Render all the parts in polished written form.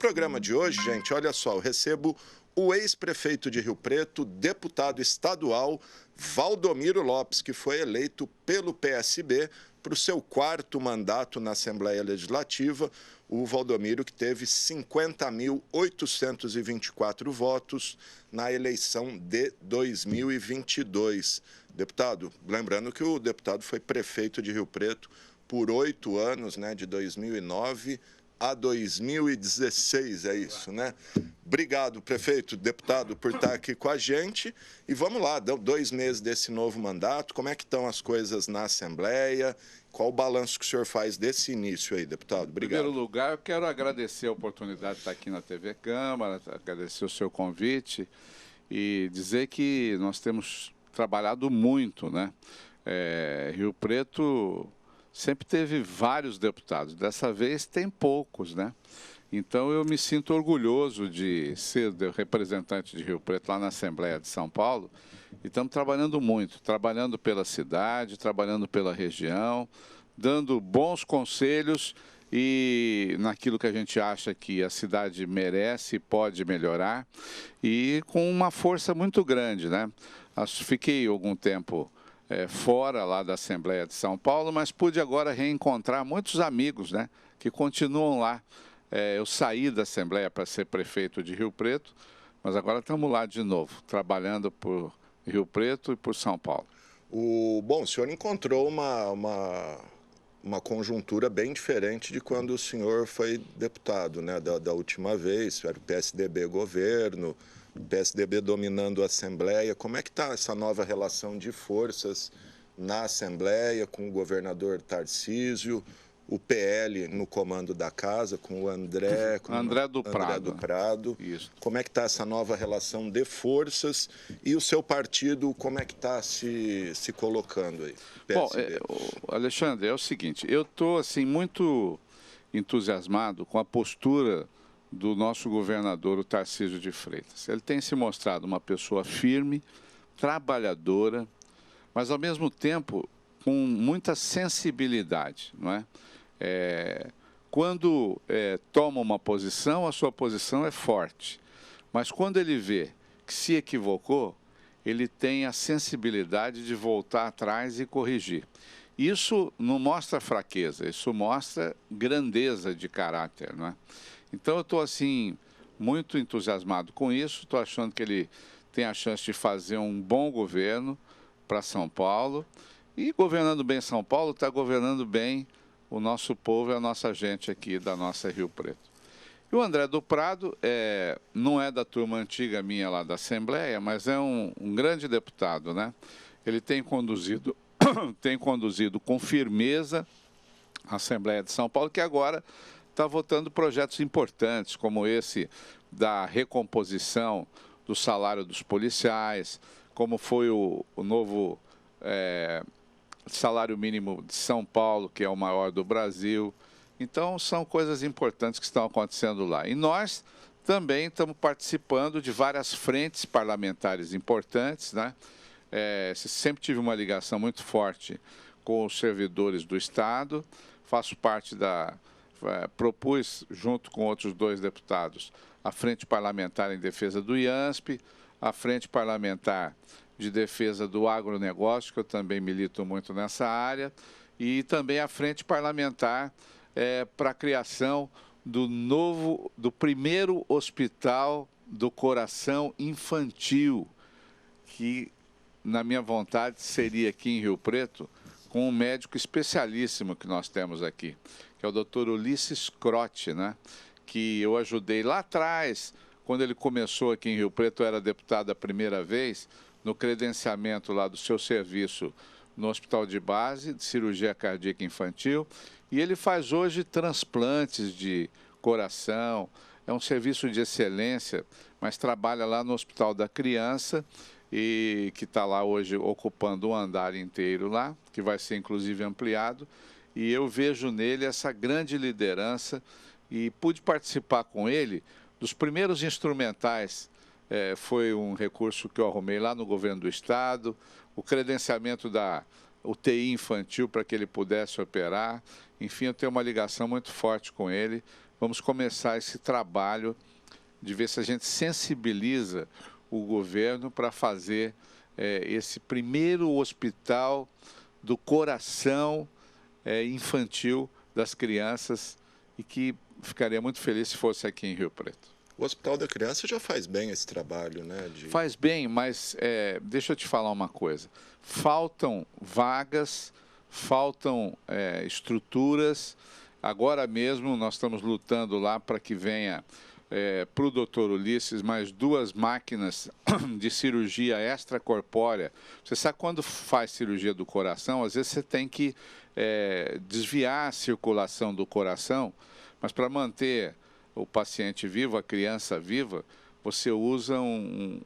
Programa de hoje, gente, olha só, eu recebo o ex-prefeito de Rio Preto, deputado estadual, Valdomiro Lopes, que foi eleito pelo PSB para o seu quarto mandato na Assembleia Legislativa. O Valdomiro que teve 50.824 votos na eleição de 2022. Deputado, lembrando que o deputado foi prefeito de Rio Preto por 8 anos, né, de 2009 a 2016, é isso, né? Obrigado, prefeito, deputado, por estar aqui com a gente. E vamos lá, deu 2 meses desse novo mandato, como é que estão as coisas na Assembleia? Qual o balanço que o senhor faz desse início aí, deputado? Obrigado. Em primeiro lugar, eu quero agradecer a oportunidade de estar aqui na TV Câmara, agradecer o seu convite e dizer que nós temos trabalhado muito, né? Rio Preto sempre teve vários deputados, dessa vez tem poucos, né? Então eu me sinto orgulhoso de ser representante de Rio Preto lá na Assembleia de São Paulo e estamos trabalhando muito, trabalhando pela cidade, trabalhando pela região, dando bons conselhos e naquilo que a gente acha que a cidade merece e pode melhorar e com uma força muito grande, né? Fiquei algum tempo fora lá da Assembleia de São Paulo, mas pude agora reencontrar muitos amigos, né, que continuam lá. Eu saí da Assembleia para ser prefeito de Rio Preto, mas agora estamos lá de novo, trabalhando por Rio Preto e por São Paulo. Bom, o senhor encontrou uma conjuntura bem diferente de quando o senhor foi deputado, né, da última vez, era o PSDB governo, o PSDB dominando a Assembleia. Como é que está essa nova relação de forças na Assembleia com o governador Tarcísio, o PL no comando da casa, com o André do Prado. Isso. Como é que está essa nova relação de forças e o seu partido, como é que está se colocando aí? PSB. Bom, Alexandre, é o seguinte, eu estou assim, muito entusiasmado com a postura do nosso governador, o Tarcísio de Freitas. Ele tem se mostrado uma pessoa firme, trabalhadora, mas ao mesmo tempo com muita sensibilidade, não é? Quando toma uma posição, a sua posição é forte, mas quando ele vê que se equivocou, ele tem a sensibilidade de voltar atrás e corrigir. Isso não mostra fraqueza, isso mostra grandeza de caráter, não é? Então eu estou assim muito entusiasmado com isso, estou achando que ele tem a chance de fazer um bom governo para São Paulo e governando bem São Paulo, está governando bem o nosso povo e a nossa gente aqui da nossa Rio Preto. E o André do Prado não é da turma antiga minha lá da Assembleia, mas é um grande deputado, né? Ele tem conduzido com firmeza a Assembleia de São Paulo, que agora está votando projetos importantes, como esse da recomposição do salário dos policiais, como foi o novo salário mínimo de São Paulo, que é o maior do Brasil. Então, são coisas importantes que estão acontecendo lá. E nós também estamos participando de várias frentes parlamentares importantes, né? Sempre tive uma ligação muito forte com os servidores do Estado, faço parte propus, junto com outros 2 deputados, a Frente Parlamentar em Defesa do IANSP, a Frente Parlamentar de Defesa do Agronegócio, que eu também milito muito nessa área, e também a Frente Parlamentar para a criação do primeiro hospital do coração infantil, que, na minha vontade, seria aqui em Rio Preto, com um médico especialíssimo que nós temos aqui, que é o Dr. Ulisses Crote, né? Que eu ajudei lá atrás, quando ele começou aqui em Rio Preto, eu era deputado a primeira vez, no credenciamento lá do seu serviço no Hospital de Base, de Cirurgia Cardíaca Infantil, e ele faz hoje transplantes de coração, é um serviço de excelência, mas trabalha lá no Hospital da Criança, e que está lá hoje ocupando um andar inteiro lá, que vai ser inclusive ampliado, e eu vejo nele essa grande liderança e pude participar com ele dos primeiros instrumentais. Foi um recurso que eu arrumei lá no governo do Estado, o credenciamento da UTI infantil para que ele pudesse operar. Enfim, eu tenho uma ligação muito forte com ele. vamos começar esse trabalho de ver se a gente sensibiliza o governo para fazer esse primeiro hospital do coração infantil das crianças, e que ficaria muito feliz se fosse aqui em Rio Preto. O Hospital da Criança já faz bem esse trabalho, né? Faz bem, mas deixa eu te falar uma coisa. Faltam vagas, faltam estruturas. Agora mesmo nós estamos lutando lá para que venha para o doutor Ulisses mais 2 máquinas de cirurgia extracorpórea. Você sabe, quando faz cirurgia do coração, às vezes você tem que desviar a circulação do coração, mas para manter o paciente vivo, a criança viva, você usa um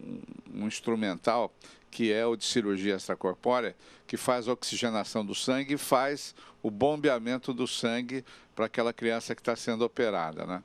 instrumental que é o de cirurgia extracorpórea, que faz a oxigenação do sangue e faz o bombeamento do sangue para aquela criança que está sendo operada, né?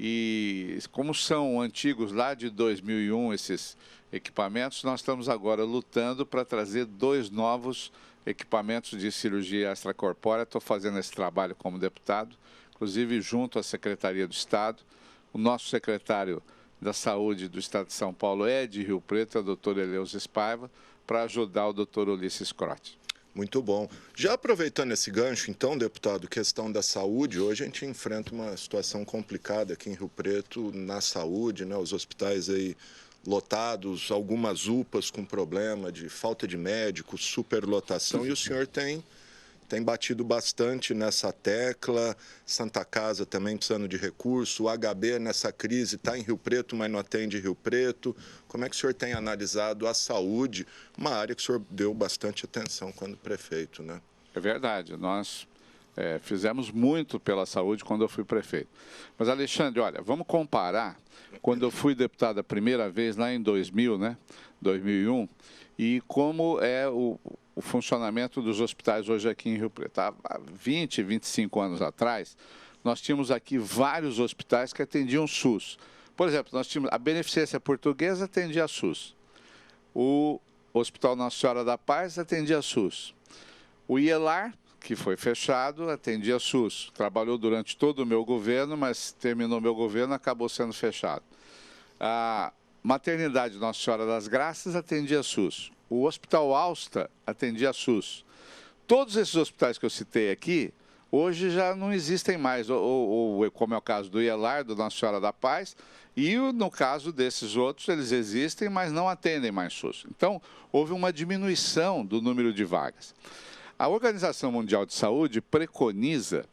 E como são antigos, lá de 2001, esses equipamentos, nós estamos agora lutando para trazer 2 novos equipamentos de cirurgia extracorpórea. Estou fazendo esse trabalho como deputado, inclusive junto à Secretaria do Estado. O nosso secretário da Saúde do Estado de São Paulo é de Rio Preto, a doutora Eleusis Paiva, para ajudar o doutor Ulisses Crotti. Muito bom. Já aproveitando esse gancho, então, deputado, questão da saúde, hoje a gente enfrenta uma situação complicada aqui em Rio Preto na saúde, né? Os hospitais aí lotados, algumas UPAs com problema de falta de médicos, superlotação, e o senhor tem batido bastante nessa tecla. Santa Casa também precisando de recurso, o HB nessa crise está em Rio Preto, mas não atende Rio Preto. Como é que o senhor tem analisado a saúde, uma área que o senhor deu bastante atenção quando prefeito, né? É verdade, nós fizemos muito pela saúde quando eu fui prefeito. Mas, Alexandre, olha, vamos comparar quando eu fui deputado a primeira vez, lá em 2000, né? 2001, e como é o funcionamento dos hospitais hoje aqui em Rio Preto. Há 20, 25 anos atrás, nós tínhamos aqui vários hospitais que atendiam SUS. Por exemplo, nós tínhamos a Beneficência Portuguesa atendia a SUS. O Hospital Nossa Senhora da Paz atendia a SUS. O IELAR, que foi fechado, atendia a SUS. Trabalhou durante todo o meu governo, mas terminou meu governo, acabou sendo fechado. A Maternidade Nossa Senhora das Graças atendia a SUS. O Hospital Alsta atendia a SUS. Todos esses hospitais que eu citei aqui, hoje já não existem mais, ou como é o caso do IELAR, do Nossa Senhora da Paz, e no caso desses outros, eles existem, mas não atendem mais SUS. Então, houve uma diminuição do número de vagas. A Organização Mundial de Saúde preconiza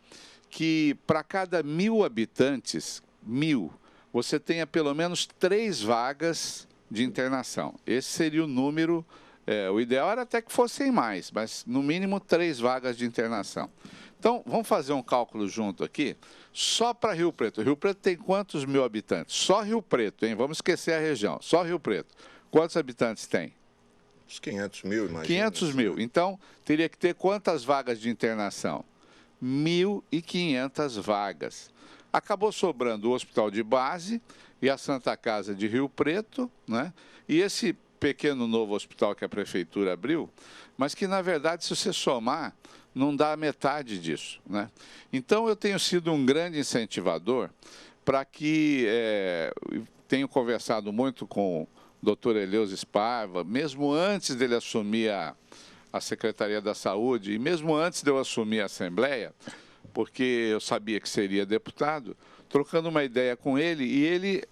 que para cada 1.000 habitantes, você tenha pelo menos 3 vagas de internação. Esse seria o número. O ideal era até que fossem mais, mas no mínimo 3 vagas de internação. Então, vamos fazer um cálculo junto aqui. Só para Rio Preto. Rio Preto tem quantos 1.000 habitantes? Só Rio Preto, hein? Vamos esquecer a região. Só Rio Preto. Quantos habitantes tem? Uns 500 mil, imagina. 500 mil. Então, teria que ter quantas vagas de internação? 1.500 vagas. Acabou sobrando o Hospital de Base e a Santa Casa de Rio Preto, né? E esse pequeno novo hospital que a prefeitura abriu, mas que, na verdade, se você somar, não dá a metade disso, né? Então, eu tenho sido um grande incentivador para que... tenho conversado muito com o doutor Eleusis Paiva, mesmo antes dele assumir a Secretaria da Saúde e mesmo antes de eu assumir a Assembleia, porque eu sabia que seria deputado, trocando uma ideia com ele, e ele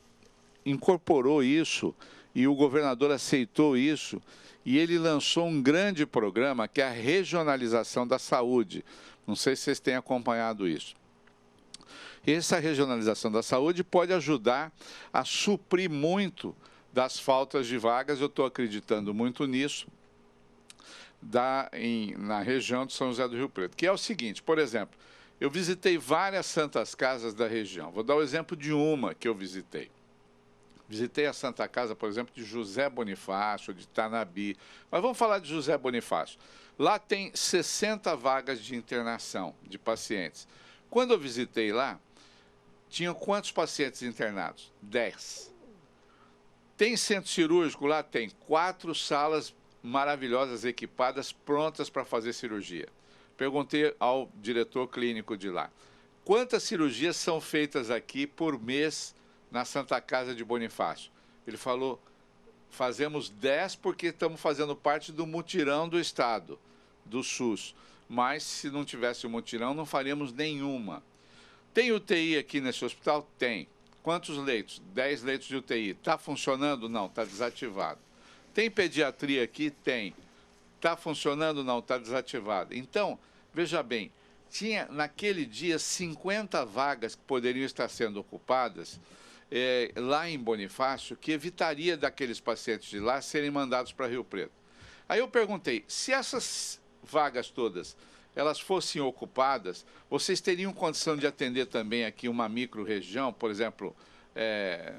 incorporou isso, e o governador aceitou isso, e ele lançou um grande programa, que é a regionalização da saúde. Não sei se vocês têm acompanhado isso. Essa regionalização da saúde pode ajudar a suprir muito das faltas de vagas. Eu estou acreditando muito nisso, na região de São José do Rio Preto, que é o seguinte: por exemplo, eu visitei várias santas casas da região. Vou dar o exemplo de uma que eu visitei. Visitei a Santa Casa, por exemplo, de José Bonifácio, de Tanabi. Mas vamos falar de José Bonifácio. Lá tem 60 vagas de internação de pacientes. Quando eu visitei lá, tinham quantos pacientes internados? 10. Tem centro cirúrgico lá? Tem 4 salas maravilhosas, equipadas, prontas para fazer cirurgia. Perguntei ao diretor clínico de lá: quantas cirurgias são feitas aqui por mês na Santa Casa de Bonifácio? Ele falou, fazemos 10 porque estamos fazendo parte do mutirão do Estado, do SUS. Mas se não tivesse o mutirão, não faríamos nenhuma. Tem UTI aqui nesse hospital? Tem. Quantos leitos? 10 leitos de UTI. Está funcionando? Não, está desativado. Tem pediatria aqui? Tem. Está funcionando? Não, está desativado. Então, veja bem, tinha naquele dia 50 vagas que poderiam estar sendo ocupadas lá em Bonifácio, que evitaria daqueles pacientes de lá serem mandados para Rio Preto. Aí eu perguntei, se essas vagas todas elas fossem ocupadas, vocês teriam condição de atender também aqui uma micro-região, por exemplo,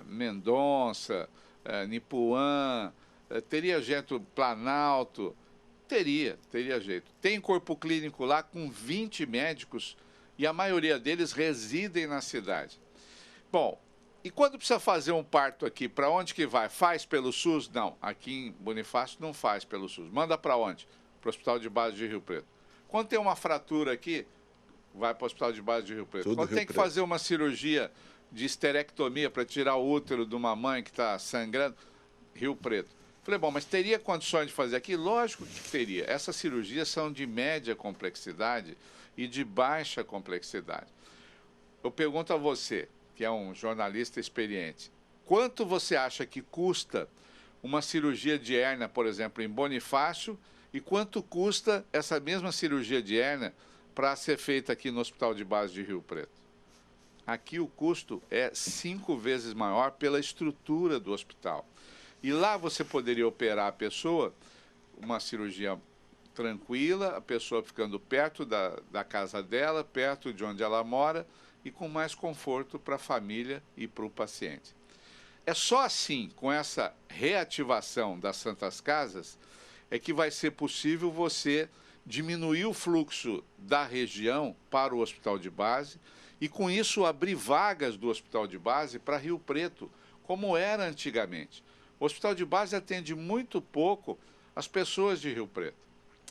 Mendonça, Nipuã, teria jeito Planalto? Teria jeito. Tem corpo clínico lá com 20 médicos e a maioria deles residem na cidade. Bom, e quando precisa fazer um parto aqui, para onde que vai? Faz pelo SUS? Não, aqui em Bonifácio não faz pelo SUS. Manda para onde? Para o Hospital de Base de Rio Preto. Quando tem uma fratura aqui, vai para o Hospital de Base de Rio Preto. Tudo Quando Rio tem que Preto. fazer uma cirurgia de esterectomia para tirar o útero de uma mãe que está sangrando, Rio Preto. Falei, bom, mas teria condições de fazer aqui? Lógico que teria. Essas cirurgias são de média complexidade e de baixa complexidade. Eu pergunto a você, que é um jornalista experiente, quanto você acha que custa uma cirurgia de hérnia, por exemplo, em Bonifácio, e quanto custa essa mesma cirurgia de hérnia para ser feita aqui no Hospital de Base de Rio Preto? Aqui o custo é 5 vezes maior pela estrutura do hospital. E lá você poderia operar a pessoa, uma cirurgia tranquila, a pessoa ficando perto da casa dela, perto de onde ela mora e com mais conforto para a família e para o paciente. É só assim, com essa reativação das Santas Casas, é que vai ser possível você diminuir o fluxo da região para o hospital de base e, com isso, abrir vagas do hospital de base para Rio Preto, como era antigamente. O hospital de base atende muito pouco as pessoas de Rio Preto,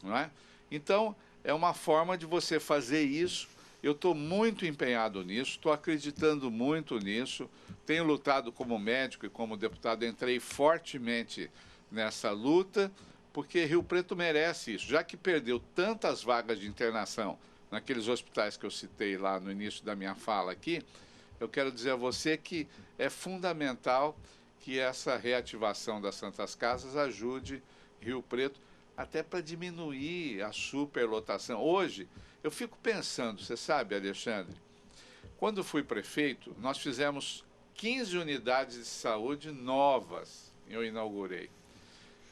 não é? Então, é uma forma de você fazer isso. Eu estou muito empenhado nisso, estou acreditando muito nisso, tenho lutado como médico e como deputado, entrei fortemente nessa luta, porque Rio Preto merece isso. Já que perdeu tantas vagas de internação naqueles hospitais que eu citei lá no início da minha fala aqui, eu quero dizer a você que é fundamental que essa reativação das Santas Casas ajude Rio Preto até para diminuir a superlotação. Hoje, eu fico pensando, você sabe, Alexandre, quando fui prefeito, nós fizemos 15 unidades de saúde novas, eu inaugurei.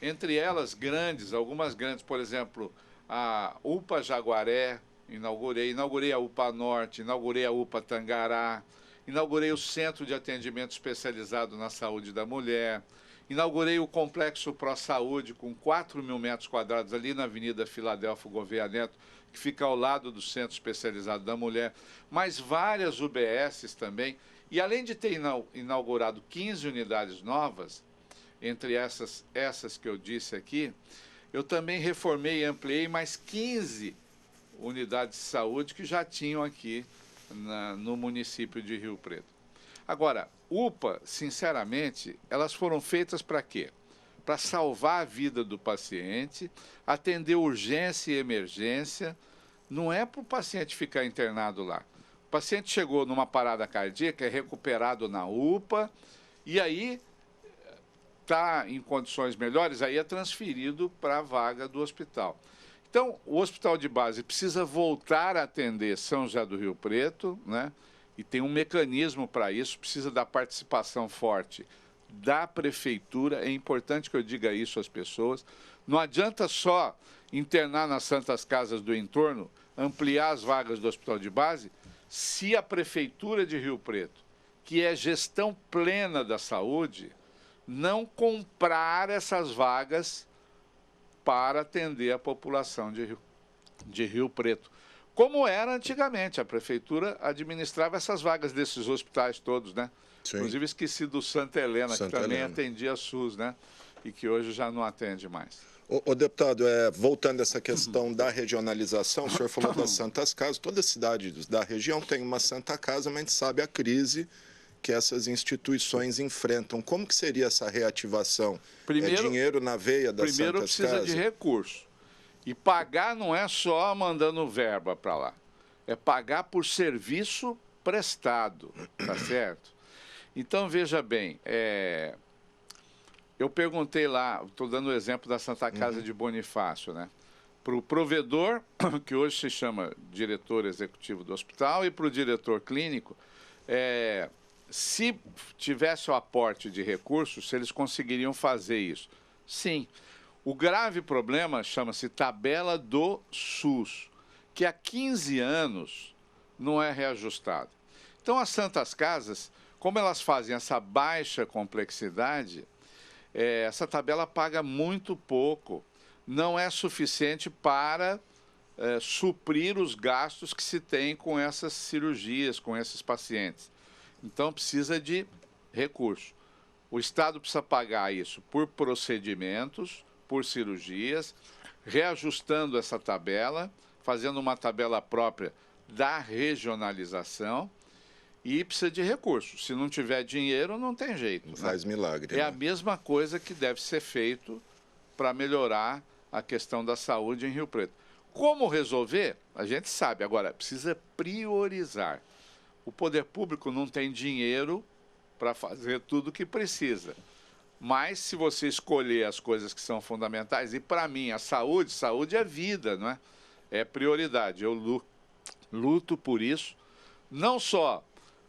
Entre elas, grandes, algumas grandes, por exemplo, a UPA Jaguaré, inaugurei a UPA Norte, inaugurei a UPA Tangará, inaugurei o Centro de Atendimento Especializado na Saúde da Mulher, inaugurei o Complexo Pro Saúde com 4.000 metros quadrados ali na Avenida Filadélfio Gouveia Neto, que fica ao lado do Centro Especializado da Mulher, mais várias UBSs também. E além de ter inaugurado 15 unidades novas, entre essas que eu disse aqui, eu também reformei e ampliei mais 15 unidades de saúde que já tinham aqui no município de Rio Preto. Agora, UPA, sinceramente, elas foram feitas para quê? Para salvar a vida do paciente, atender urgência e emergência, não é para o paciente ficar internado lá. O paciente chegou numa parada cardíaca, é recuperado na UPA, e aí está em condições melhores, aí é transferido para a vaga do hospital. Então, o hospital de base precisa voltar a atender São José do Rio Preto, né? E tem um mecanismo para isso, precisa da participação forte da prefeitura. É importante que eu diga isso às pessoas. Não adianta só internar nas Santas Casas do entorno, ampliar as vagas do hospital de base, se a prefeitura de Rio Preto, que é gestão plena da saúde, não comprar essas vagas para atender a população de Rio Preto. Como era antigamente, a prefeitura administrava essas vagas desses hospitais todos, né? Sim. Inclusive esqueci do Santa Helena, que também atendia SUS, né? E que hoje já não atende mais. O deputado, voltando a essa questão da regionalização, o senhor falou das Santas Casas, todas as cidades da região têm uma Santa Casa, mas a gente sabe a crise que essas instituições enfrentam. Como que seria essa reativação? Primeiro, dinheiro na veia das Santas Casas? Primeiro precisa de recurso. E pagar não é só mandando verba para lá. É pagar por serviço prestado, tá certo? Então, veja bem, eu perguntei lá, estou dando o exemplo da Santa Casa de Bonifácio, né? Para o provedor, que hoje se chama diretor executivo do hospital, e para o diretor clínico, se tivesse o aporte de recursos, se eles conseguiriam fazer isso. Sim. O grave problema chama-se tabela do SUS, que há 15 anos não é reajustada. Então, as Santas Casas, como elas fazem essa baixa complexidade, essa tabela paga muito pouco, não é suficiente para suprir os gastos que se tem com essas cirurgias, com esses pacientes. Então, precisa de recurso. O Estado precisa pagar isso por procedimentos, por cirurgias, reajustando essa tabela, fazendo uma tabela própria da regionalização, e precisa de recursos. Se não tiver dinheiro, não tem jeito. Não faz milagre. A mesma coisa que deve ser feito para melhorar a questão da saúde em Rio Preto. Como resolver? A gente sabe. Agora, precisa priorizar. O poder público não tem dinheiro para fazer tudo o que precisa. Mas, se você escolher as coisas que são fundamentais, e para mim, a saúde é vida, não é? É prioridade. Eu luto por isso, não só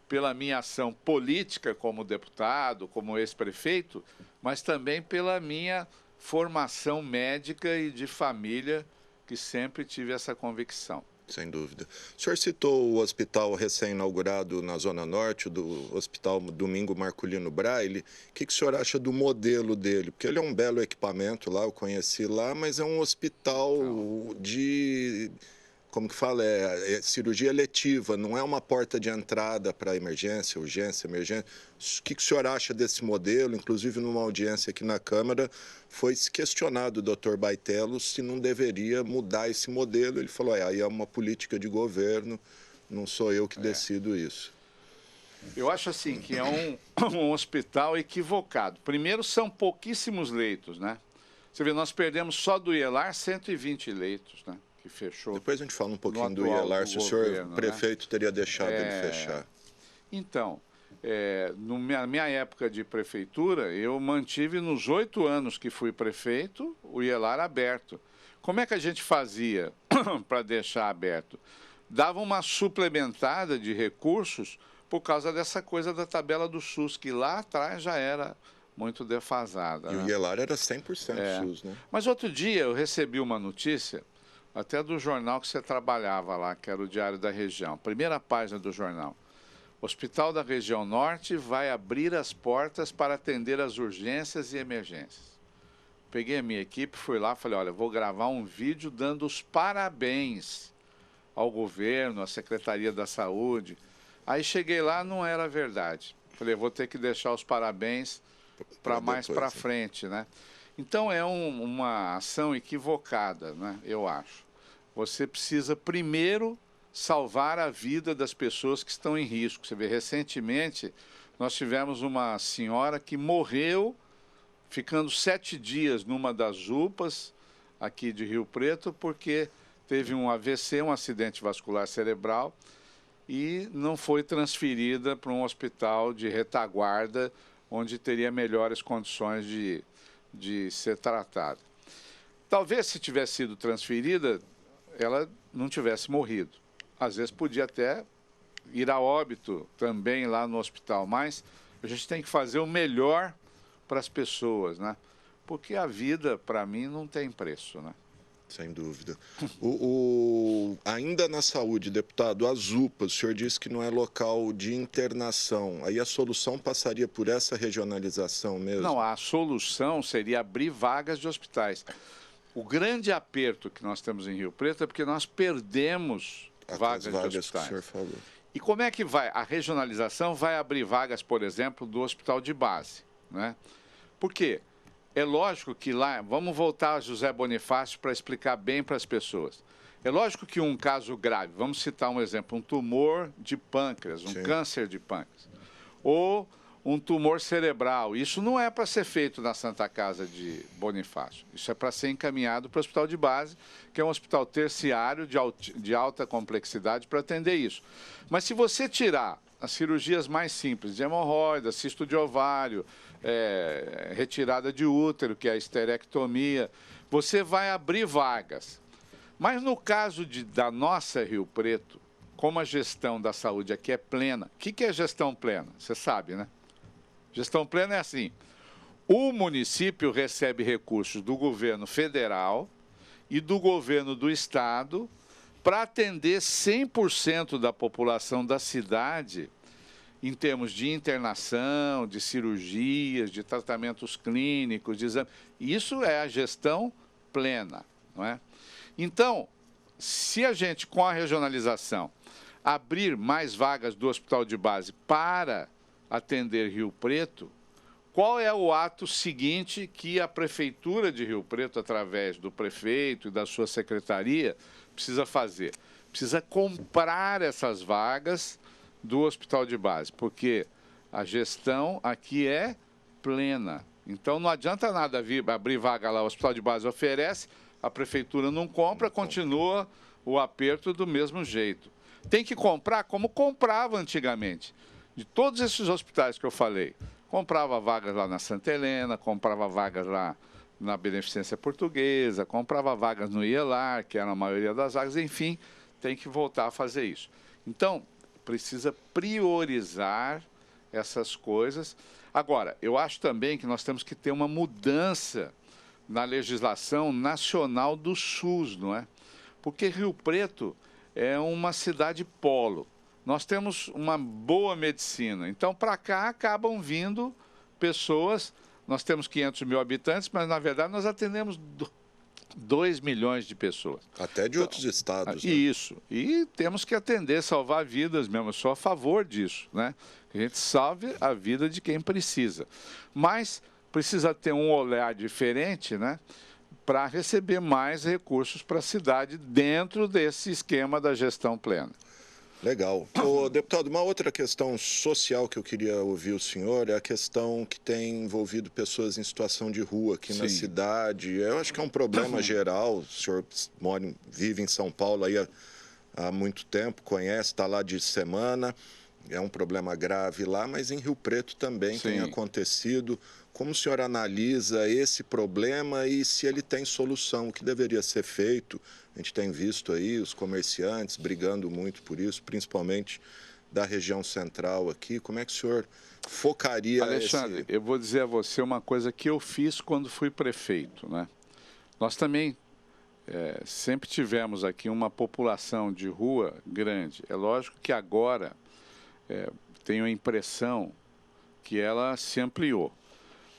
pela minha ação política como deputado, como ex-prefeito, mas também pela minha formação médica e de família, que sempre tive essa convicção. Sem dúvida. O senhor citou o hospital recém-inaugurado na Zona Norte, do Hospital Domingo Marculino Braille. O que o senhor acha do modelo dele? Porque ele é um belo equipamento lá, eu conheci lá, mas é um hospital de... Como que fala? É cirurgia eletiva, não é uma porta de entrada para emergência, urgência, emergência. O que o senhor acha desse modelo? Inclusive, numa audiência aqui na Câmara, foi se questionado o doutor Baitello se não deveria mudar esse modelo. Ele falou, aí é uma política de governo, não sou eu que decido isso. Eu acho assim que é um hospital equivocado. Primeiro, são pouquíssimos leitos, né? Você vê, nós perdemos só do IELAR 120 leitos, né? Que fechou. Depois a gente fala um pouquinho do IELAR, se o senhor prefeito teria deixado ele fechar. Então, na minha época de prefeitura, eu mantive nos 8 anos que fui prefeito o IELAR aberto. Como é que a gente fazia para deixar aberto? Dava uma suplementada de recursos por causa dessa coisa da tabela do SUS, que lá atrás já era muito defasada. E o IELAR era 100% SUS, né? Mas outro dia eu recebi uma notícia, até do jornal que você trabalhava lá, que era o Diário da Região, primeira página do jornal. O Hospital da Região Norte vai abrir as portas para atender as urgências e emergências. Peguei a minha equipe, fui lá, falei, olha, vou gravar um vídeo dando os parabéns ao governo, à Secretaria da Saúde. Aí cheguei lá, não era verdade. Falei, vou ter que deixar os parabéns para mais para frente, né? Então, é uma ação equivocada, né, eu acho. Você precisa, primeiro, salvar a vida das pessoas que estão em risco. Você vê, recentemente, nós tivemos uma senhora que morreu ficando 7 dias numa das UPAs aqui de Rio Preto, porque teve um AVC, um acidente vascular cerebral, e não foi transferida para um hospital de retaguarda, onde teria melhores condições de ser tratada. Talvez, se tivesse sido transferida, ela não tivesse morrido. Às vezes podia até ir a óbito também lá no hospital, mas a gente tem que fazer o melhor para as pessoas, né? Porque a vida, para mim, não tem preço, né? Sem dúvida. Ainda na saúde, deputado, as UPAs, o senhor disse que não é local de internação. Aí a solução passaria por essa regionalização mesmo? Não, a solução seria abrir vagas de hospitais. O grande aperto que nós temos em Rio Preto é porque nós perdemos vagas de hospitais. Que o senhor falou. E como é que vai? A regionalização vai abrir vagas, por exemplo, do hospital de base, né? Por quê? é lógico que lá, vamos voltar a José Bonifácio para explicar bem para as pessoas. É lógico que um caso grave, vamos citar um exemplo, um tumor de pâncreas, um câncer de pâncreas, ou um tumor cerebral, isso não é para ser feito na Santa Casa de Bonifácio, isso é para ser encaminhado para o hospital de base, que é um hospital terciário de alta complexidade para atender isso. Mas se você tirar as cirurgias mais simples, de hemorroida, cisto de ovário, retirada de útero, que é a esterectomia, você vai abrir vagas. Mas no caso da nossa Rio Preto, como a gestão da saúde aqui é plena, o que é gestão plena? Você sabe, né? Gestão plena é assim, o município recebe recursos do governo federal e do governo do estado para atender 100% da população da cidade em termos de internação, de cirurgias, de tratamentos clínicos, de exame. Isso é a gestão plena, não é? Então, se a gente, com a regionalização, abrir mais vagas do hospital de base para atender Rio Preto, qual é o ato seguinte que a Prefeitura de Rio Preto, através do prefeito e da sua secretaria, precisa fazer? Precisa comprar essas vagas do hospital de base, porque a gestão aqui é plena. Então, não adianta nada abrir vaga lá, o hospital de base oferece, a prefeitura não compra, continua o aperto do mesmo jeito. Tem que comprar como comprava antigamente. De todos esses hospitais que eu falei, comprava vagas lá na Santa Helena, comprava vagas lá na Beneficência Portuguesa, comprava vagas no IELAR, que era a maioria das vagas, enfim, tem que voltar a fazer isso. Então, precisa priorizar essas coisas. Agora, eu acho também que nós temos que ter uma mudança na legislação nacional do SUS, não é? Porque Rio Preto é uma cidade polo. Nós temos uma boa medicina. Então, para cá acabam vindo pessoas. Nós temos 500 mil habitantes, mas, na verdade, nós atendemos 2 milhões de pessoas. Até de outros estados. Né? Isso. E temos que atender, salvar vidas mesmo. Eu sou a favor disso, né? Que a gente salve a vida de quem precisa. Mas precisa ter um olhar diferente, né, para receber mais recursos para a cidade dentro desse esquema da gestão plena. Legal. Ô, deputado, uma outra questão social que eu queria ouvir o senhor é a questão que tem envolvido pessoas em situação de rua aqui na cidade. Eu acho que é um problema geral. O senhor vive em São Paulo aí há muito tempo, conhece, está lá de semana. É um problema grave lá, mas em Rio Preto também tem acontecido. Como o senhor analisa esse problema e se ele tem solução? O que deveria ser feito? A gente tem visto aí os comerciantes brigando muito por isso, principalmente da região central aqui. Como é que o senhor focaria Alexandre, eu vou dizer a você uma coisa que eu fiz quando fui prefeito, né? Nós também sempre tivemos aqui uma população de rua grande. É lógico que agora tenho a impressão que ela se ampliou.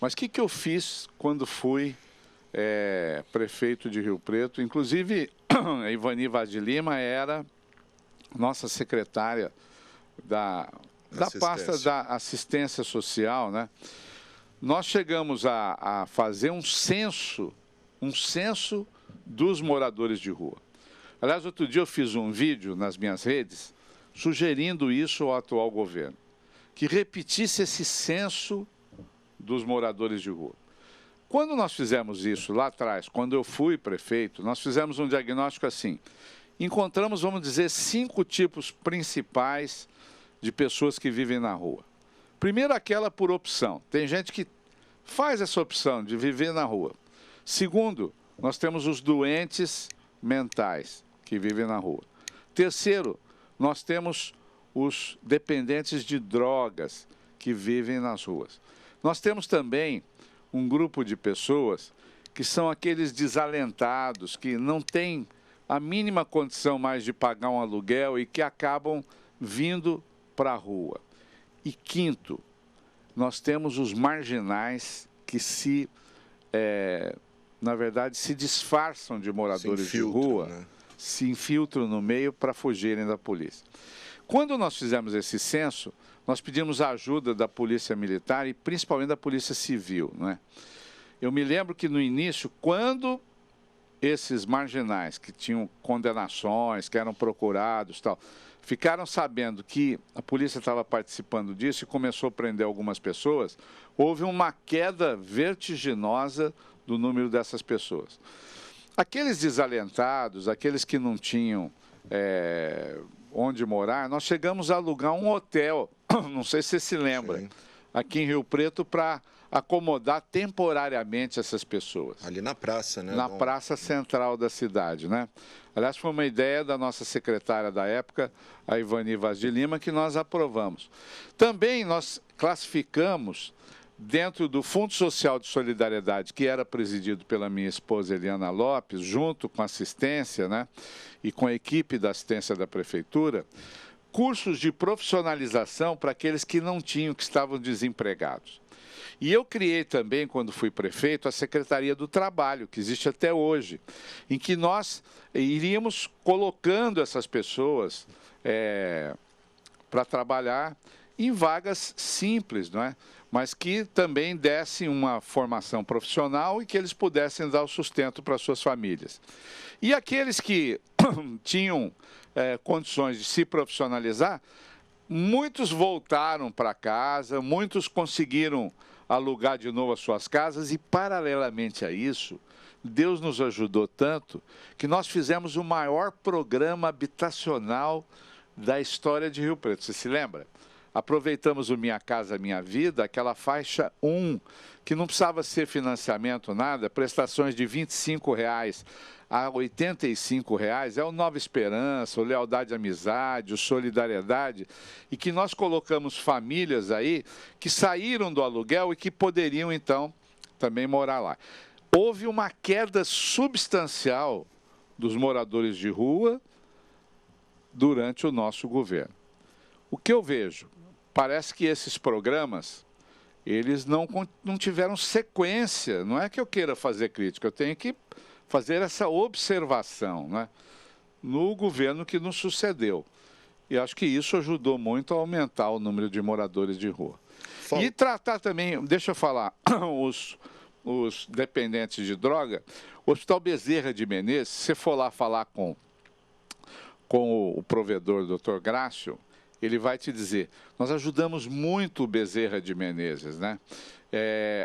Mas o que eu fiz quando fui prefeito de Rio Preto? Inclusive, a Ivani Vaz de Lima era nossa secretária da pasta da assistência social, né? Nós chegamos a fazer um censo dos moradores de rua. Aliás, outro dia eu fiz um vídeo nas minhas redes sugerindo isso ao atual governo, que repetisse esse censo dos moradores de rua. Quando nós fizemos isso lá atrás, quando eu fui prefeito, nós fizemos um diagnóstico assim. Encontramos, vamos dizer, 5 tipos principais de pessoas que vivem na rua. Primeiro, aquela por opção. Tem gente que faz essa opção de viver na rua. Segundo, nós temos os doentes mentais que vivem na rua. Terceiro, nós temos os dependentes de drogas que vivem nas ruas. Nós temos também um grupo de pessoas que são aqueles desalentados, que não têm a mínima condição mais de pagar um aluguel e que acabam vindo para a rua. E quinto, nós temos os marginais que na verdade, se disfarçam de moradores de rua, né? Se infiltram no meio para fugirem da polícia. Quando nós fizemos esse censo, nós pedimos a ajuda da Polícia Militar e principalmente da Polícia Civil, não é? Eu me lembro que no início, quando esses marginais que tinham condenações, que eram procurados, tal, ficaram sabendo que a polícia estava participando disso e começou a prender algumas pessoas, houve uma queda vertiginosa do número dessas pessoas. Aqueles desalentados, aqueles que não tinham onde morar, nós chegamos a alugar um hotel, não sei se você se lembra, sim, aqui em Rio Preto, para acomodar temporariamente essas pessoas. Ali na praça, né? Na praça central da cidade, né? Aliás, foi uma ideia da nossa secretária da época, a Ivani Vaz de Lima, que nós aprovamos. Também nós classificamos, dentro do Fundo Social de Solidariedade, que era presidido pela minha esposa Eliana Lopes, junto com assistência, né? E com a equipe da assistência da prefeitura, cursos de profissionalização para aqueles que não tinham, que estavam desempregados. E eu criei também, quando fui prefeito, a Secretaria do Trabalho, que existe até hoje, em que nós iríamos colocando essas pessoas para trabalhar em vagas simples, não é? Mas que também dessem uma formação profissional e que eles pudessem dar o sustento para suas famílias. E aqueles que tinham condições de se profissionalizar, muitos voltaram para casa, muitos conseguiram alugar de novo as suas casas e, paralelamente a isso, Deus nos ajudou tanto que nós fizemos o maior programa habitacional da história de Rio Preto. Você se lembra? Aproveitamos o Minha Casa Minha Vida, aquela faixa 1, que não precisava ser financiamento, nada, prestações de R$ 25,00 a R$ 85,00, é o Nova Esperança, o Lealdade e Amizade, o Solidariedade, e que nós colocamos famílias aí que saíram do aluguel e que poderiam, então, também morar lá. Houve uma queda substancial dos moradores de rua durante o nosso governo. O que eu vejo? Parece que esses programas, eles não tiveram sequência. Não é que eu queira fazer crítica, eu tenho que fazer essa observação, né, no governo que nos sucedeu. E acho que isso ajudou muito a aumentar o número de moradores de rua. E tratar também, deixa eu falar, os dependentes de droga. O Hospital Bezerra de Menezes, se você for lá falar com o provedor, Dr. Grácio, ele vai te dizer, nós ajudamos muito o Bezerra de Menezes, né,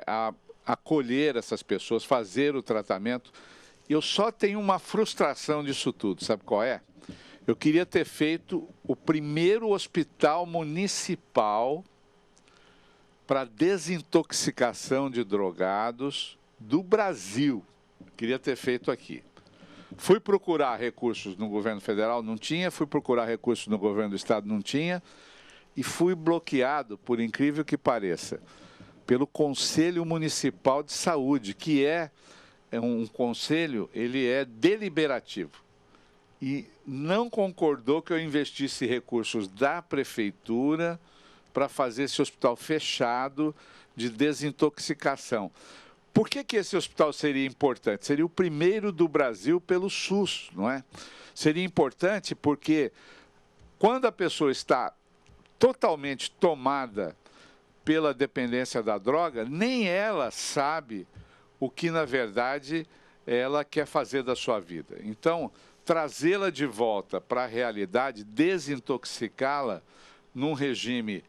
a acolher essas pessoas, fazer o tratamento. Eu só tenho uma frustração disso tudo, sabe qual é? Eu queria ter feito o primeiro hospital municipal para desintoxicação de drogados do Brasil. Queria ter feito aqui. Fui procurar recursos no governo federal, não tinha. Fui procurar recursos no governo do estado, não tinha. E fui bloqueado, por incrível que pareça, pelo Conselho Municipal de Saúde, que é um conselho, ele é deliberativo. E não concordou que eu investisse recursos da prefeitura para fazer esse hospital fechado de desintoxicação. Por que esse hospital seria importante? Seria o primeiro do Brasil pelo SUS, não é? Seria importante porque quando a pessoa está totalmente tomada pela dependência da droga, nem ela sabe o que, na verdade, ela quer fazer da sua vida. Então, trazê-la de volta para a realidade, desintoxicá-la num regime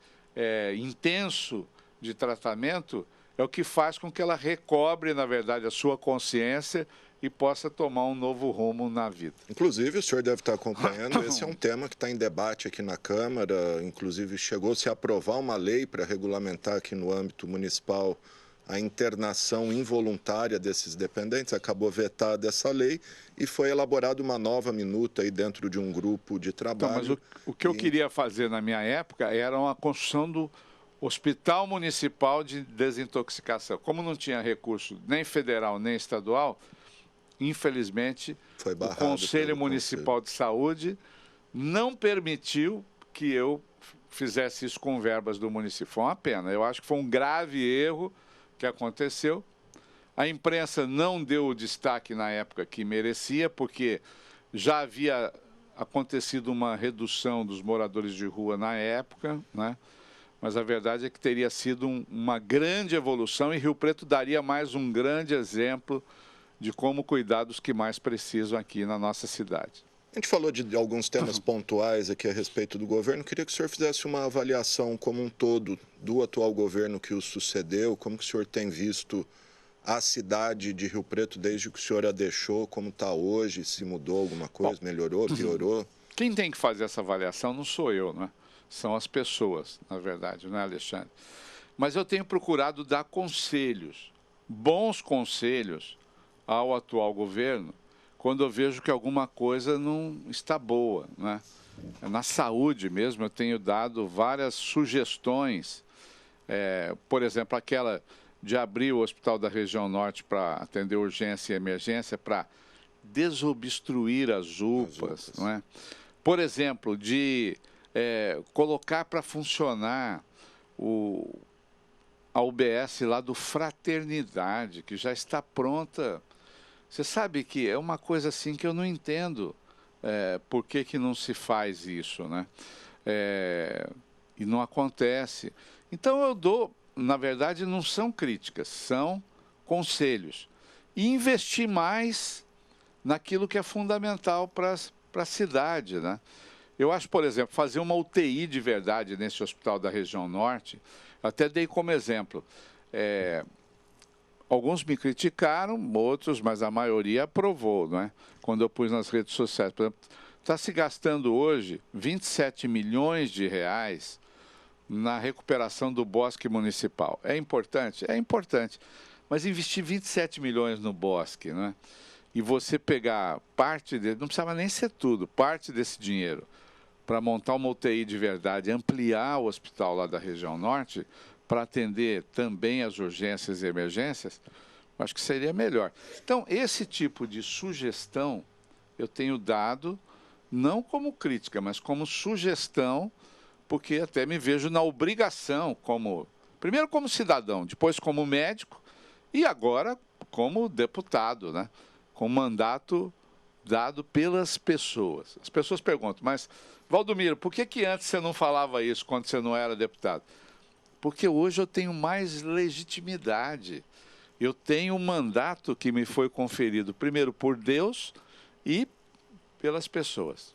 intenso de tratamento, é o que faz com que ela recobre, na verdade, a sua consciência e possa tomar um novo rumo na vida. Inclusive, o senhor deve estar acompanhando, esse é um tema que está em debate aqui na Câmara, inclusive chegou-se a aprovar uma lei para regulamentar aqui no âmbito municipal a internação involuntária desses dependentes, acabou vetada essa lei e foi elaborada uma nova minuta aí dentro de um grupo de trabalho. Então, mas o que eu queria fazer na minha época era uma construção do Hospital Municipal de Desintoxicação. Como não tinha recurso nem federal nem estadual, infelizmente, o Conselho Municipal de Saúde não permitiu que eu fizesse isso com verbas do município. Foi uma pena. Eu acho que foi um grave erro que aconteceu. A imprensa não deu o destaque na época que merecia, porque já havia acontecido uma redução dos moradores de rua na época, né? mas a verdade é que teria sido uma grande evolução e Rio Preto daria mais um grande exemplo de como cuidar dos que mais precisam aqui na nossa cidade. A gente falou de alguns temas pontuais aqui a respeito do governo. Queria que o senhor fizesse uma avaliação como um todo do atual governo que o sucedeu, como que o senhor tem visto a cidade de Rio Preto desde que o senhor a deixou, como está hoje, se mudou alguma coisa, melhorou, piorou? Quem tem que fazer essa avaliação não sou eu, né? São as pessoas, na verdade, não é, Alexandre? Mas eu tenho procurado dar conselhos, bons conselhos ao atual governo, quando eu vejo que alguma coisa não está boa, né? Na saúde mesmo, eu tenho dado várias sugestões, por exemplo, aquela de abrir o Hospital da Região Norte para atender urgência e emergência, para desobstruir as UPAs, não é? Por exemplo, de colocar para funcionar a UBS lá do Fraternidade, que já está pronta. Você sabe que é uma coisa assim que eu não entendo por que não se faz isso, né? E não acontece. Então eu dou, na verdade, não são críticas, são conselhos. E investir mais naquilo que é fundamental para a cidade, né? Eu acho, por exemplo, fazer uma UTI de verdade nesse hospital da região norte, até dei como exemplo. Alguns me criticaram, outros, mas a maioria aprovou, né? Quando eu pus nas redes sociais. Por exemplo, está se gastando hoje 27 milhões de reais na recuperação do bosque municipal. É importante? É importante. Mas investir 27 milhões no bosque, né? E você pegar parte dele, não precisava nem ser tudo, parte desse dinheiro, para montar uma UTI de verdade, ampliar o hospital lá da região norte, para atender também as urgências e emergências, acho que seria melhor. Então, esse tipo de sugestão eu tenho dado, não como crítica, mas como sugestão, porque até me vejo na obrigação, primeiro como cidadão, depois como médico e agora como deputado, né? Com mandato dado pelas pessoas. As pessoas perguntam, mas, Valdomiro, por que antes você não falava isso quando você não era deputado? Porque hoje eu tenho mais legitimidade. Eu tenho um mandato que me foi conferido, primeiro por Deus e pelas pessoas.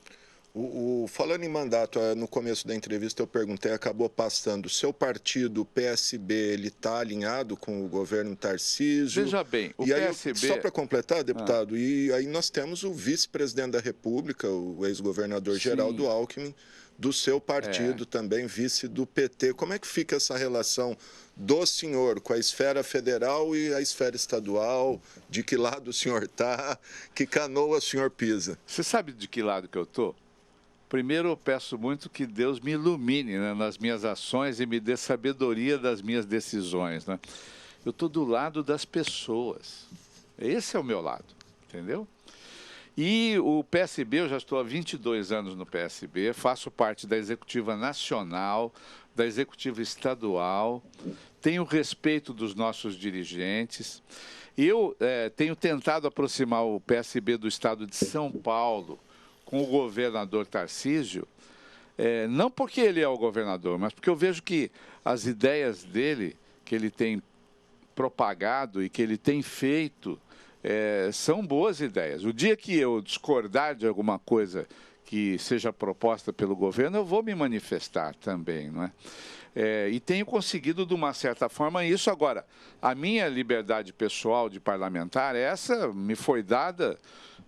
Falando em mandato, no começo da entrevista eu perguntei, acabou passando, o seu partido, o PSB, ele está alinhado com o governo Tarcísio? Veja bem, o PSB... Só para completar, deputado, e aí nós temos o vice-presidente da República, o ex-governador Geraldo Alckmin, do seu partido também, vice do PT. Como é que fica essa relação do senhor com a esfera federal e a esfera estadual? De que lado o senhor está? Que canoa o senhor pisa? Você sabe de que lado que eu estou? Primeiro, eu peço muito que Deus me ilumine, né, nas minhas ações e me dê sabedoria das minhas decisões, né? Eu estou do lado das pessoas. Esse é o meu lado, entendeu? E o PSB, eu já estou há 22 anos no PSB, faço parte da Executiva Nacional, da Executiva Estadual, tenho respeito dos nossos dirigentes. Eu tenho tentado aproximar o PSB do Estado de São Paulo com o governador Tarcísio, não porque ele é o governador, mas porque eu vejo que as ideias dele, que ele tem propagado e que ele tem feito, são boas ideias. O dia que eu discordar de alguma coisa que seja proposta pelo governo, eu vou me manifestar também, não é? E tenho conseguido, de uma certa forma, isso. Agora, a minha liberdade pessoal de parlamentar, essa me foi dada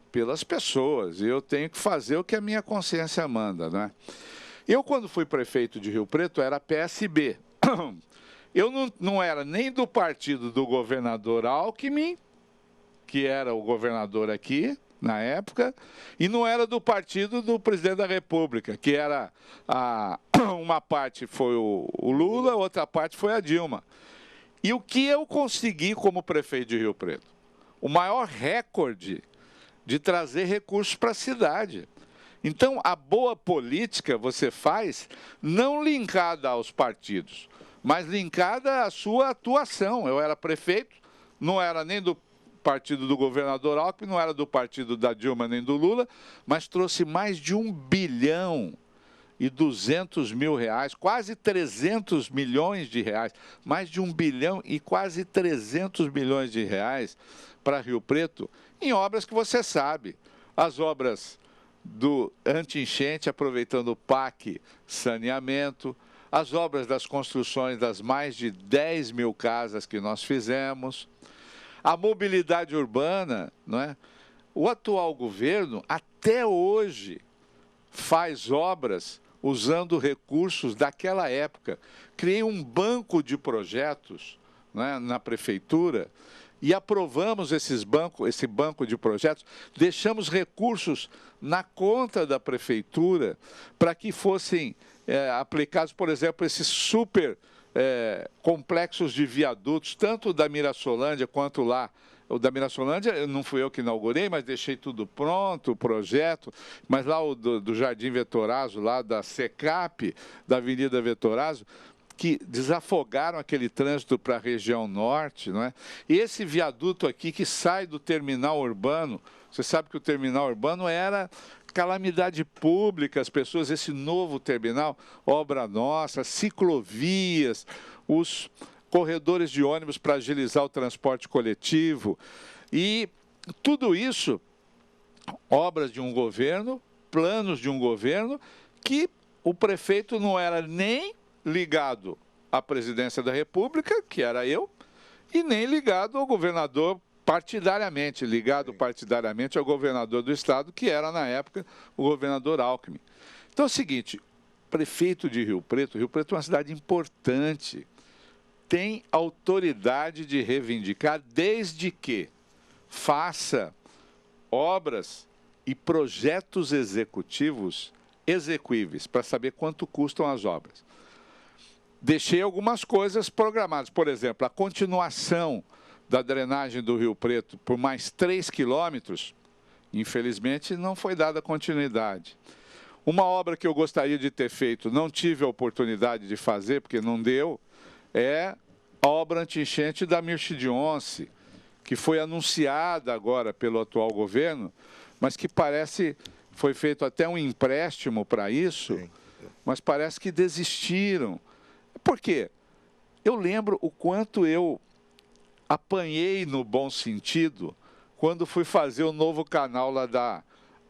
pelas pessoas, e eu tenho que fazer o que a minha consciência manda, né? Eu, quando fui prefeito de Rio Preto, era PSB. Eu não era nem do partido do governador Alckmin, que era o governador aqui, na época, e não era do partido do presidente da República, que era uma parte foi o Lula, outra parte foi a Dilma. E o que eu consegui como prefeito de Rio Preto? O maior recorde de trazer recursos para a cidade. Então, a boa política você faz não linkada aos partidos, mas linkada à sua atuação. Eu era prefeito, não era nem do partido do governador Alckmin, não era do partido da Dilma nem do Lula, mas trouxe mais de 1 bilhão e 200 mil reais, quase 300 milhões de reais, mais de 1 bilhão e quase 300 milhões de reais para Rio Preto, em obras que você sabe, as obras do anti-enchente, aproveitando o PAC saneamento, as obras das construções das mais de 10 mil casas que nós fizemos, a mobilidade urbana, não é? O atual governo, até hoje, faz obras usando recursos daquela época. Criei um banco de projetos, não é, na prefeitura e aprovamos esse banco de projetos, deixamos recursos na conta da prefeitura para que fossem aplicados, por exemplo, esses super complexos de viadutos, tanto da Mirassolândia quanto lá. O da Mirassolândia não fui eu que inaugurei, mas deixei tudo pronto, o projeto. Mas lá o do Jardim Vetorazzo, lá da SECAP, da Avenida Vetorazzo, que desafogaram aquele trânsito para a região norte, não é? E esse viaduto aqui que sai do terminal urbano, você sabe que o terminal urbano era calamidade pública, as pessoas, esse novo terminal, obra nossa, ciclovias, os corredores de ônibus para agilizar o transporte coletivo. E tudo isso, obras de um governo, planos de um governo, que o prefeito não era nem ligado à presidência da República, que era eu, e nem ligado ao governador partidariamente, ligado partidariamente ao governador do estado, que era, na época, o governador Alckmin. Então é o seguinte, prefeito de Rio Preto é uma cidade importante, tem autoridade de reivindicar desde que faça obras e projetos executivos execuíveis, para saber quanto custam as obras. Deixei algumas coisas programadas, por exemplo, a continuação da drenagem do Rio Preto por mais 3 quilômetros, infelizmente não foi dada continuidade. Uma obra que eu gostaria de ter feito, não tive a oportunidade de fazer, porque não deu, é a obra anti-enchente da Mirche de Once, que foi anunciada agora pelo atual governo, mas que parece, foi feito até um empréstimo para isso, mas parece que desistiram. Por quê? Eu lembro o quanto eu apanhei no bom sentido quando fui fazer o novo canal lá da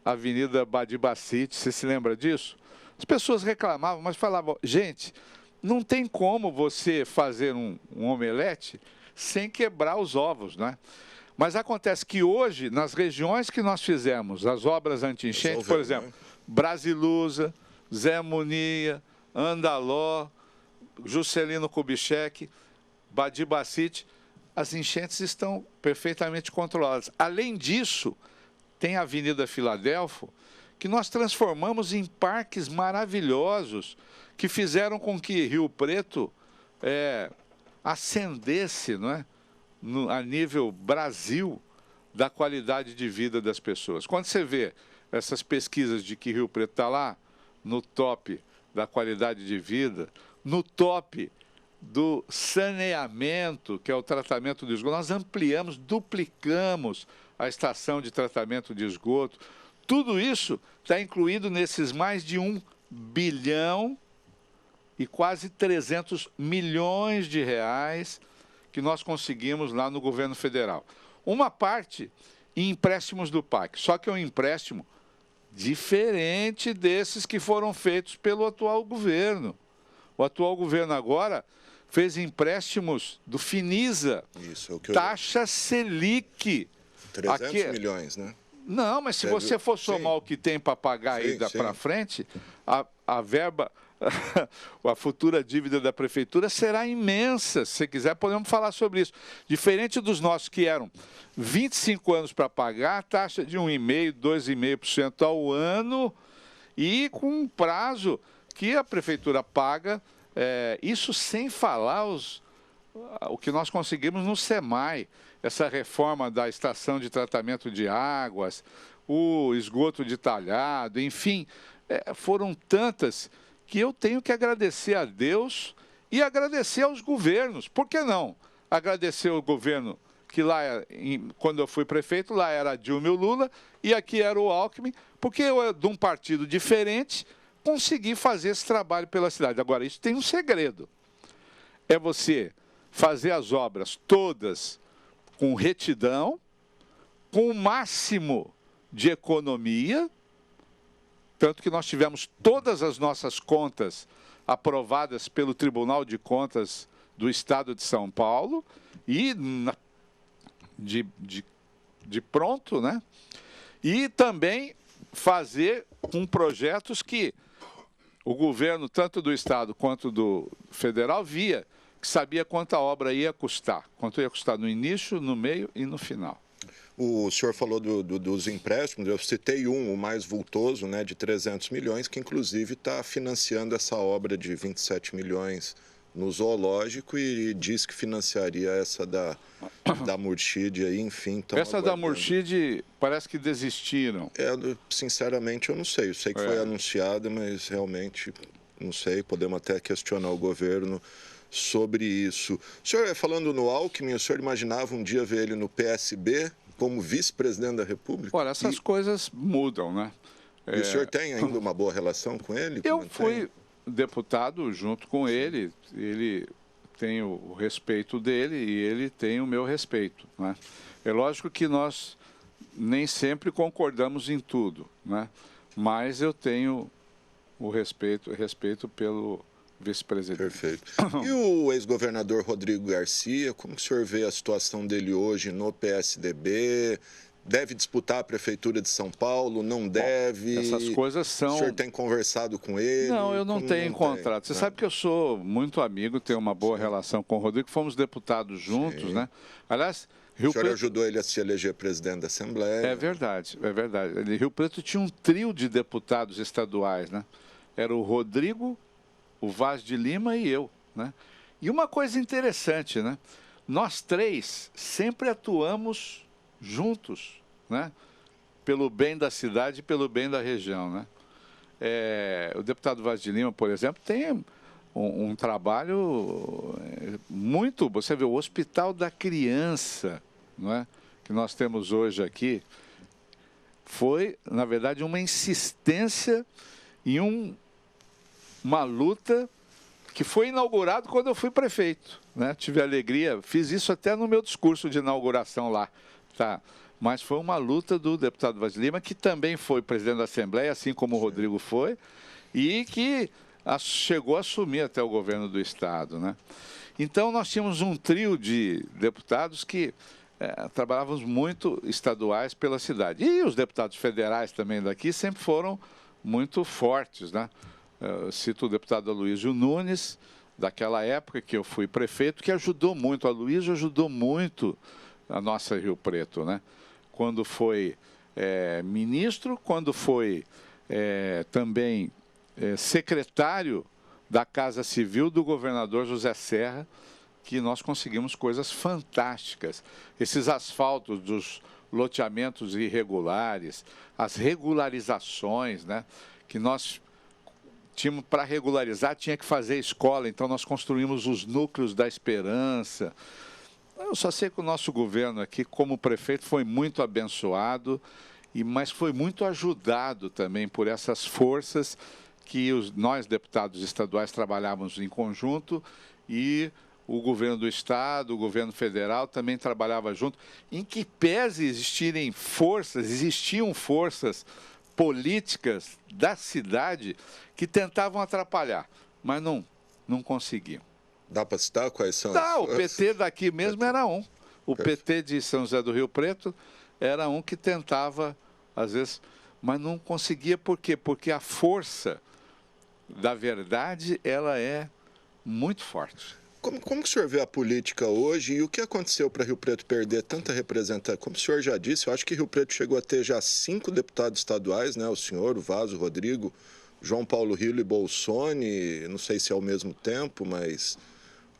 Avenida Badibacite, você se lembra disso? As pessoas reclamavam, mas falavam, gente, não tem como você fazer um omelete sem quebrar os ovos, né? Mas acontece que hoje, nas regiões que nós fizemos, as obras anti-enchente, por exemplo, Brasilusa, Zé Munia, Andaló, Juscelino Kubitschek, Badibacite, as enchentes estão perfeitamente controladas. Além disso, tem a Avenida Filadélfo, que nós transformamos em parques maravilhosos, que fizeram com que Rio Preto ascendesse, não é? A nível Brasil, da qualidade de vida das pessoas. Quando você vê essas pesquisas de que Rio Preto está lá, no top da qualidade de vida, no top do saneamento, que é o tratamento do esgoto, nós ampliamos, duplicamos a estação de tratamento de esgoto. Tudo isso está incluído nesses mais de 1 bilhão e quase 300 milhões de reais que nós conseguimos lá no governo federal. Uma parte em empréstimos do PAC, só que é um empréstimo diferente desses que foram feitos pelo atual governo. O atual governo agora fez empréstimos do Finisa, taxa Selic. 300 milhões, né? Não, mas se você for somar o que tem para pagar aí para frente, a verba, a futura dívida da prefeitura será imensa. Se você quiser, podemos falar sobre isso. Diferente dos nossos que eram 25 anos para pagar, taxa de 1,5%, 2,5% ao ano e com um prazo que a prefeitura paga, isso sem falar o que nós conseguimos no SEMAI, essa reforma da estação de tratamento de águas, o esgoto de talhado, enfim, foram tantas que eu tenho que agradecer a Deus e agradecer aos governos. Por que não? Agradecer ao governo que lá, quando eu fui prefeito, lá era Dilma e o Lula, e aqui era o Alckmin, porque eu, de um partido diferente, conseguir fazer esse trabalho pela cidade. Agora, isso tem um segredo. É você fazer as obras todas com retidão, com o máximo de economia, tanto que nós tivemos todas as nossas contas aprovadas pelo Tribunal de Contas do Estado de São Paulo e de pronto, né? E também fazer com projetos que o governo, tanto do Estado quanto do federal, via que sabia quanto a obra ia custar, quanto ia custar no início, no meio e no final. O senhor falou dos empréstimos, eu citei o mais vultoso, né, de 300 milhões, que inclusive está financiando essa obra de 27 milhões no zoológico e diz que financiaria essa da Murchid aí, enfim. Essa da Murchid parece que desistiram. Sinceramente, eu não sei. Eu sei que foi anunciada, mas realmente não sei. Podemos até questionar o governo sobre isso. O senhor, falando no Alckmin, o senhor imaginava um dia ver ele no PSB como vice-presidente da República? Olha, essas coisas mudam, né? E o senhor tem ainda uma boa relação com ele? Eu fui deputado junto com ele, ele tem o respeito dele e ele tem o meu respeito, né? É lógico que nós nem sempre concordamos em tudo, né? Mas eu tenho o respeito pelo vice-presidente. Perfeito. E o ex-governador Rodrigo Garcia, como que o senhor vê a situação dele hoje no PSDB? Deve disputar a Prefeitura de São Paulo? Não deve? Bom, essas coisas são... O senhor tem conversado com ele? Não, eu não tenho encontrado. Você sabe que eu sou muito amigo, tenho uma boa relação com o Rodrigo, fomos deputados juntos, né? Aliás, Rio Preto... O senhor ajudou ele a se eleger presidente da Assembleia. É verdade, é verdade. Rio Preto tinha um trio de deputados estaduais, né? Era o Rodrigo, o Vaz de Lima e eu, né? E uma coisa interessante, né? Nós três sempre atuamos juntos, né? Pelo bem da cidade e pelo bem da região, né? O deputado Vaz de Lima, por exemplo, tem um trabalho muito... Você vê, o Hospital da Criança, não é? Que nós temos hoje aqui, foi, na verdade, uma insistência e uma luta que foi inaugurado quando eu fui prefeito, né? Tive alegria, fiz isso até no meu discurso de inauguração lá, tá? Mas foi uma luta do deputado Vaz de Lima, que também foi presidente da Assembleia, assim como o Rodrigo foi, e que chegou a assumir até o governo do Estado, né? Então, nós tínhamos um trio de deputados que trabalhávamos muito estaduais pela cidade. E os deputados federais também daqui sempre foram muito fortes, né? Eu cito o deputado Aloysio Nunes, daquela época que eu fui prefeito, que ajudou muito. O Aloysio ajudou muito a nossa Rio Preto, né? Quando foi ministro, quando foi também secretário da Casa Civil do governador José Serra, que nós conseguimos coisas fantásticas. Esses asfaltos dos loteamentos irregulares, as regularizações, né? Que nós tínhamos para regularizar, tinha que fazer escola, então nós construímos os núcleos da esperança. Eu só sei que o nosso governo aqui, como prefeito, foi muito abençoado, mas foi muito ajudado também por essas forças que nós, deputados estaduais, trabalhávamos em conjunto e o governo do Estado, o governo federal também trabalhava junto, em que pese existiam forças políticas da cidade que tentavam atrapalhar, mas não conseguiam. Dá para citar quais são? O PT daqui mesmo era um. O PT de São José do Rio Preto era um que tentava, às vezes, mas não conseguia. Por quê? Porque a força da verdade, ela é muito forte. Como que o senhor vê a política hoje e o que aconteceu para Rio Preto perder tanta representação? Como o senhor já disse, eu acho que Rio Preto chegou a ter já 5 deputados estaduais, né? O senhor, o Vaz, o Rodrigo, João Paulo Rillo e Bolsoni, não sei se é ao mesmo tempo, mas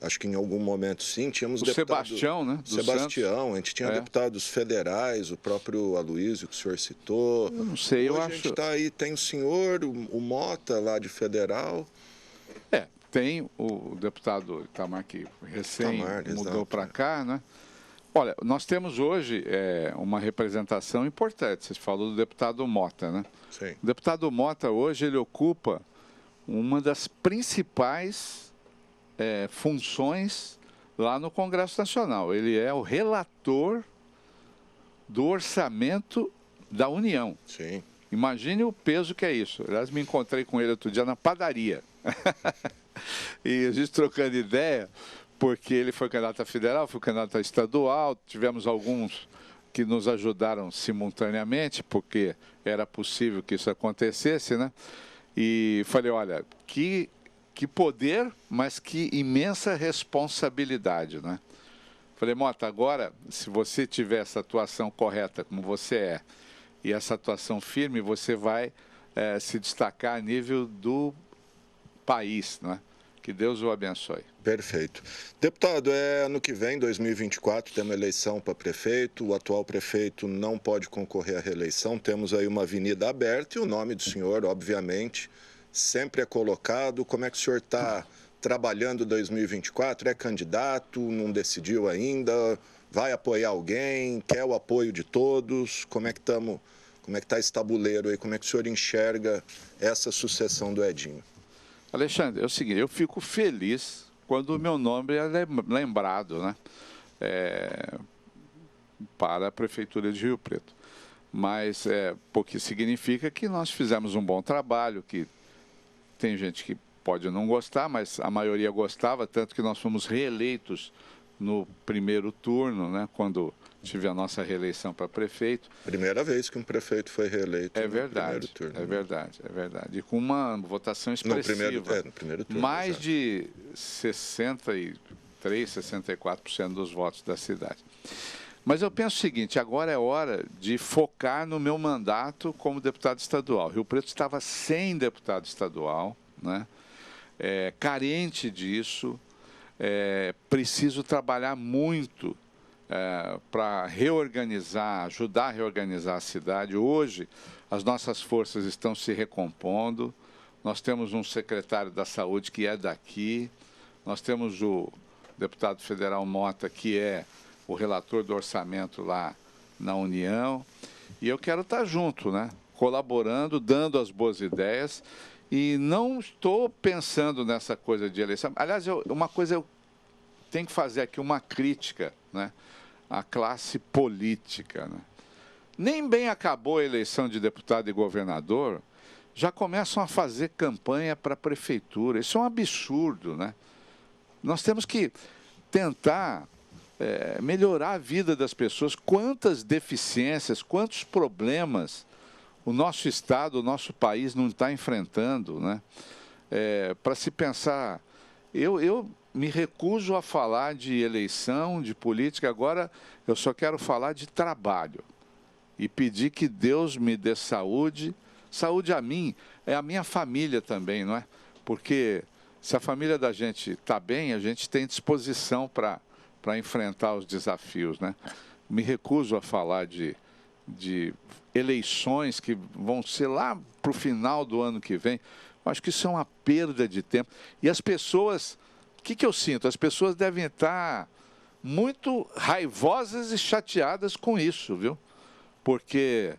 acho que em algum momento sim, tínhamos deputados... Sebastião, né? Sebastião, a gente tinha deputados federais, o próprio Aloysio que o senhor citou. Eu não sei, hoje a gente está aí, tem o senhor, o Mota lá de federal. Tem o deputado Itamar, que recém mudou para cá, né? Olha, nós temos hoje uma representação importante. Você falou do deputado Mota, né? Sim. O deputado Mota hoje ele ocupa uma das principais funções lá no Congresso Nacional. Ele é o relator do orçamento da União. Sim. Imagine o peso que é isso. Aliás, me encontrei com ele outro dia na padaria. E a gente trocando ideia, porque ele foi candidato a federal, foi candidato a estadual, tivemos alguns que nos ajudaram simultaneamente, porque era possível que isso acontecesse, né? E falei, olha, que poder, mas que imensa responsabilidade, né? Falei, Mota, agora, se você tiver essa atuação correta, como você é, e essa atuação firme, você vai se destacar a nível do país, né? Que Deus o abençoe. Perfeito. Deputado, ano que vem, 2024, temos eleição para prefeito. O atual prefeito não pode concorrer à reeleição. Temos aí uma avenida aberta e o nome do senhor, obviamente, sempre é colocado. Como é que o senhor está trabalhando 2024? É candidato? Não decidiu ainda? Vai apoiar alguém? Quer o apoio de todos? Como é que estamos? Como é que está esse tabuleiro aí? Como é que o senhor enxerga essa sucessão do Edinho? Alexandre, é o seguinte, eu fico feliz quando o meu nome é lembrado, né? Para a Prefeitura de Rio Preto. Mas porque significa que nós fizemos um bom trabalho, que tem gente que pode não gostar, mas a maioria gostava, tanto que nós fomos reeleitos no primeiro turno, né? Quando tive a nossa reeleição para prefeito. Primeira vez que um prefeito foi reeleito no primeiro turno. É verdade, é verdade. E com uma votação expressiva. No primeiro turno. Mais exato. De 63%, 64% dos votos da cidade. Mas eu penso o seguinte, agora é hora de focar no meu mandato como deputado estadual. Rio Preto estava sem deputado estadual, né? Carente disso, preciso trabalhar muito para reorganizar, ajudar a reorganizar a cidade. Hoje, as nossas forças estão se recompondo. Nós temos um secretário da Saúde que é daqui. Nós temos o deputado federal Mota, que é o relator do orçamento lá na União. E eu quero estar junto, né? Colaborando, dando as boas ideias. E não estou pensando nessa coisa de eleição. Aliás, uma coisa eu tenho que fazer aqui, uma crítica, né? A classe política, né? Nem bem acabou a eleição de deputado e governador, já começam a fazer campanha para a prefeitura. Isso é um absurdo, né? Nós temos que tentar melhorar a vida das pessoas. Quantas deficiências, quantos problemas o nosso estado, o nosso país não está enfrentando, né? Para se pensar, eu me recuso a falar de eleição, de política. Agora eu só quero falar de trabalho e pedir que Deus me dê saúde. Saúde a mim, é a minha família também, não é? Porque se a família da gente está bem, a gente tem disposição para enfrentar os desafios, né? Me recuso a falar de eleições que vão ser lá para o final do ano que vem. Eu acho que isso é uma perda de tempo. E as pessoas... O que eu sinto? As pessoas devem estar muito raivosas e chateadas com isso, viu? Porque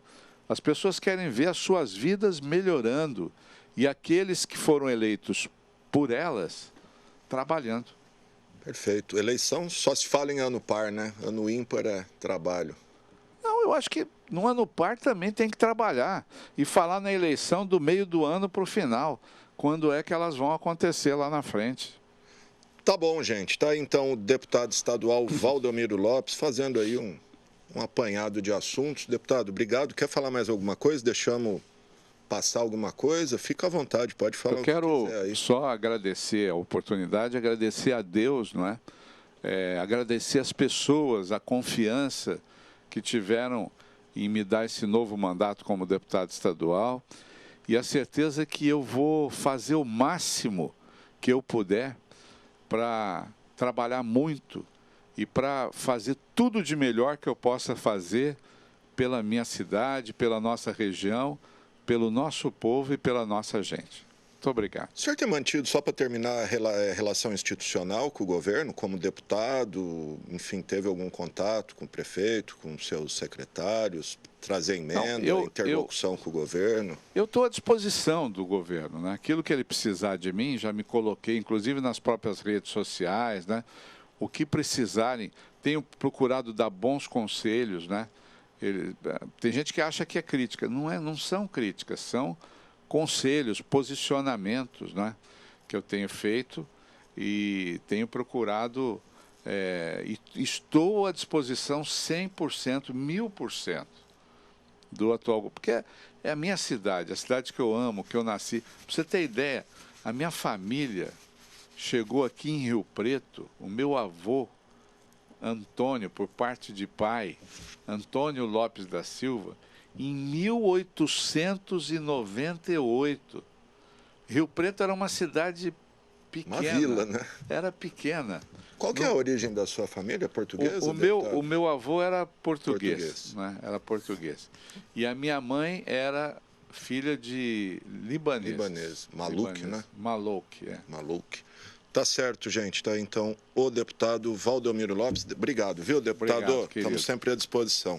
as pessoas querem ver as suas vidas melhorando e aqueles que foram eleitos por elas trabalhando. Perfeito. Eleição só se fala em ano par, né? Ano ímpar é trabalho. Não, eu acho que no ano par também tem que trabalhar e falar na eleição do meio do ano para o final, quando é que elas vão acontecer lá na frente. Tá bom, gente. Tá aí, então, o deputado estadual Valdomiro Lopes fazendo aí um apanhado de assuntos. Deputado, obrigado. Quer falar mais alguma coisa? Deixamos passar alguma coisa? Fica à vontade, pode falar o que quiser aí. Eu quero só agradecer a oportunidade, agradecer a Deus, não é? Agradecer as pessoas, a confiança que tiveram em me dar esse novo mandato como deputado estadual e a certeza que eu vou fazer o máximo que eu puder para trabalhar muito e para fazer tudo de melhor que eu possa fazer pela minha cidade, pela nossa região, pelo nosso povo e pela nossa gente. Muito obrigado. O senhor tem mantido, só para terminar, a relação institucional com o governo, como deputado? Enfim, teve algum contato com o prefeito, com seus secretários, trazer emenda, interlocução com o governo? Eu estou à disposição do governo, né? Aquilo que ele precisar de mim, já me coloquei, inclusive nas próprias redes sociais, né? O que precisarem, tenho procurado dar bons conselhos, né? Tem gente que acha que é crítica, não são críticas, são conselhos, posicionamentos, né, que eu tenho feito e tenho procurado, e estou à disposição 100%, 1000% do atual, porque é a minha cidade, a cidade que eu amo, que eu nasci. Para você ter ideia, a minha família chegou aqui em Rio Preto, o meu avô, Antônio, por parte de pai, Antônio Lopes da Silva, em 1898. Rio Preto era uma cidade pequena. Uma vila, né? Era pequena. Qual que é a origem da sua família? Portuguesa? O meu avô era português. Né? Era português. E a minha mãe era filha de libaneses. Libanês. Malouk, né? Malouk, é. Malouk. Tá certo, gente. Tá, então, o deputado Valdomiro Lopes. Obrigado, viu, deputado? Obrigado, querido. Estamos sempre à disposição.